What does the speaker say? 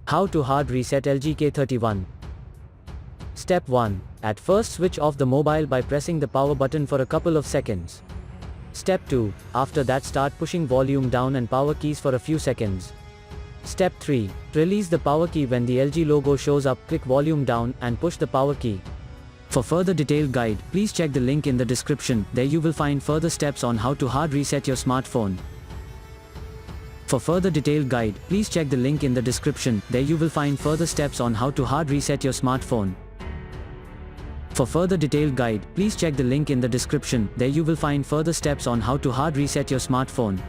How to hard reset LG K31. Step 1. At first switch off the mobile by pressing the power button for a couple of seconds. Step 2. After that start pushing volume down and power keys for a few seconds. Step 3. Release the power key when the LG logo shows up, click volume down and push the power key. For further detailed guide, please check the link in the description. There you will find further steps on how to hard reset your smartphone. For further detailed guide, please check the link in the description. There you will find further steps on how to hard reset your smartphone. For further detailed guide, please check the link in the description. There you will find further steps on how to hard reset your smartphone.